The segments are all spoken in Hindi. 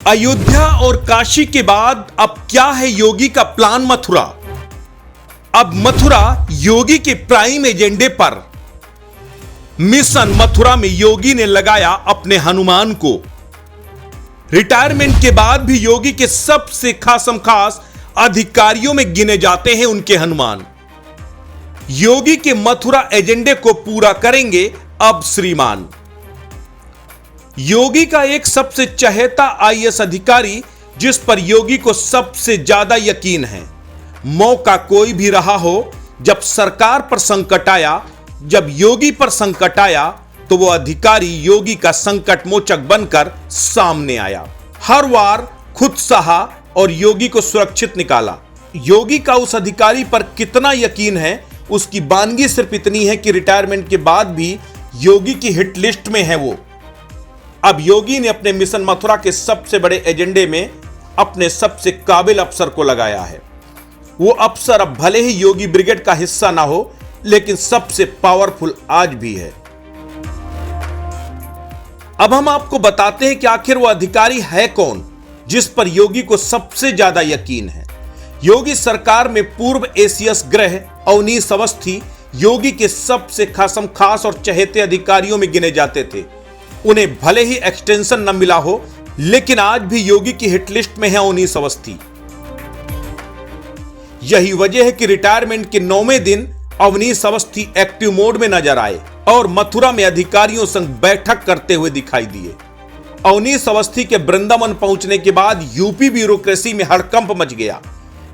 अयोध्या और काशी के बाद अब क्या है योगी का प्लान मथुरा। अब मथुरा योगी के प्राइम एजेंडे पर। मिशन मथुरा में योगी ने लगाया अपने हनुमान को। रिटायरमेंट के बाद भी योगी के सबसे खासम खास अधिकारियों में गिने जाते हैं उनके हनुमान। योगी के मथुरा एजेंडे को पूरा करेंगे अब श्रीमान। योगी का एक सबसे चहेता आईएएस अधिकारी जिस पर योगी को सबसे ज्यादा यकीन है। मौका कोई भी रहा हो, जब सरकार पर संकट आया, जब योगी पर संकट आया, तो वो अधिकारी योगी का संकट मोचक बनकर सामने आया। हर वार खुद सहा और योगी को सुरक्षित निकाला। योगी का उस अधिकारी पर कितना यकीन है, उसकी बानगी सिर्फ इतनी है कि रिटायरमेंट के बाद भी योगी की हिट लिस्ट में है वो। अब योगी ने अपने मिशन मथुरा के सबसे बड़े एजेंडे में अपने सबसे काबिल अफसर को लगाया है। वो अफसर अब भले ही योगी ब्रिगेड का हिस्सा ना हो, लेकिन सबसे पावरफुल आज भी है। अब हम आपको बताते हैं कि आखिर वो अधिकारी है कौन जिस पर योगी को सबसे ज्यादा यकीन है। योगी सरकार में पूर्व एसीएस गृह अवनीश अवस्थी योगी के सबसे खासम खास और चहेते अधिकारियों में गिने जाते थे। उन्हें भले ही एक्सटेंशन न मिला हो, लेकिन आज भी योगी की हिट लिस्ट में है अवनीश अवस्थी। यही वजह है कि रिटायरमेंट के 9वें दिन अवनीश अवस्थी एक्टिव मोड में नजर आए और मथुरा में अधिकारियों संग बैठक करते हुए दिखाई दिए। अवनीश अवस्थी के वृंदावन पहुंचने के बाद यूपी ब्यूरोक्रेसी में हड़कंप मच गया।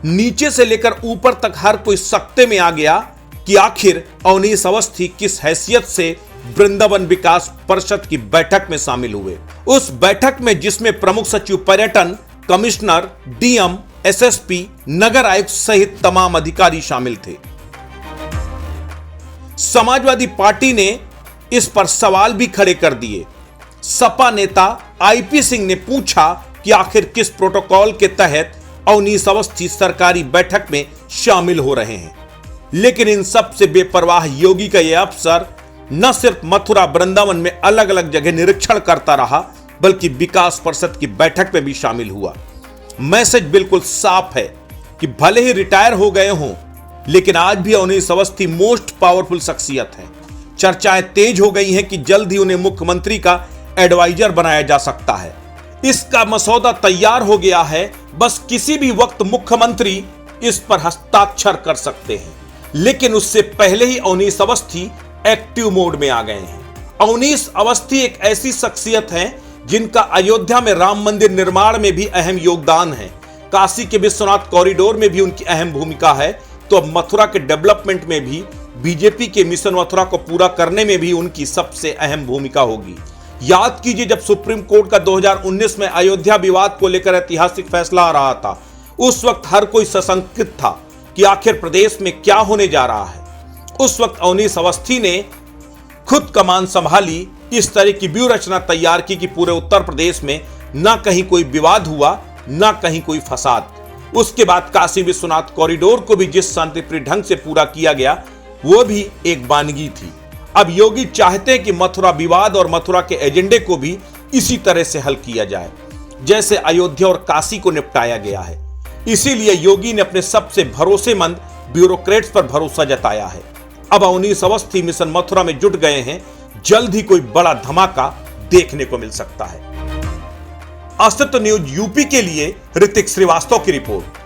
नीचे से लेकर ऊपर तक हर कोई सकते में आ गया कि आखिर अवनीश अवस्थी किस हैसियत से वृंदावन विकास परिषद की बैठक में शामिल हुए। उस बैठक में जिसमें प्रमुख सचिव पर्यटन, कमिश्नर, डीएम, एसएसपी, नगर आयुक्त सहित तमाम अधिकारी शामिल थे। समाजवादी पार्टी ने इस पर सवाल भी खड़े कर दिए। सपा नेता आईपी सिंह ने पूछा कि आखिर किस प्रोटोकॉल के तहत अवनीश अवस्थी सरकारी बैठक में शामिल हो रहे हैं। लेकिन इन सब से बेपरवाह योगी का यह अफसर न सिर्फ मथुरा वृंदावन में अलग अलग जगह निरीक्षण करता रहा, बल्कि विकास परिषद की बैठक में भी शामिल हुआ। मैसेज बिल्कुल साफ है कि भले ही रिटायर हो गए हों, लेकिन आज भी अवनीश अवस्थी मोस्ट पावरफुल शख्सियत है। चर्चाएं तेज हो गई हैं कि जल्द ही उन्हें मुख्यमंत्री का एडवाइजर बनाया जा सकता है। इसका मसौदा तैयार हो गया है, बस किसी भी वक्त मुख्यमंत्री इस पर हस्ताक्षर कर सकते हैं। लेकिन उससे पहले ही अवनीश अवस्थी एक्टिव मोड में आ गए हैं। अवनीश अवस्थी एक ऐसी शख्सियत हैं जिनका अयोध्या में राम मंदिर निर्माण में भी अहम योगदान है। काशी के विश्वनाथ कॉरिडोर में भी उनकी अहम भूमिका है। तो अब मथुरा के डेवलपमेंट में भी, बीजेपी के मिशन मथुरा को पूरा करने में भी उनकी सबसे अहम भूमिका होगी। याद कीजिए, जब सुप्रीम कोर्ट का 2019 में अयोध्या विवाद को लेकर ऐतिहासिक फैसला आ रहा था, उस वक्त हर कोई सशंकित था कि आखिर प्रदेश में क्या होने जा रहा है। उस वक्त अवनीश अवस्थी ने खुद कमान संभाली, इस तरह की व्यूह रचना तैयार की कि पूरे उत्तर प्रदेश में ना कहीं कोई विवाद हुआ, ना कहीं कोई फसाद। उसके बाद काशी विश्वनाथ कॉरिडोर को भी जिस शांतिप्रिय ढंग से पूरा किया गया, वो भी एक वानगी थी। अब योगी चाहते हैं कि मथुरा विवाद और मथुरा के एजेंडे को भी इसी तरह से हल किया जाए, जैसे अयोध्या और काशी को निपटाया गया है। इसीलिए योगी ने अपने सबसे भरोसेमंद ब्यूरोक्रेट्स पर भरोसा जताया है। अब अवनीश अवस्थी मिशन मथुरा में जुट गए हैं। जल्द ही कोई बड़ा धमाका देखने को मिल सकता है। अस्तित्व न्यूज यूपी के लिए ऋतिक श्रीवास्तव की रिपोर्ट।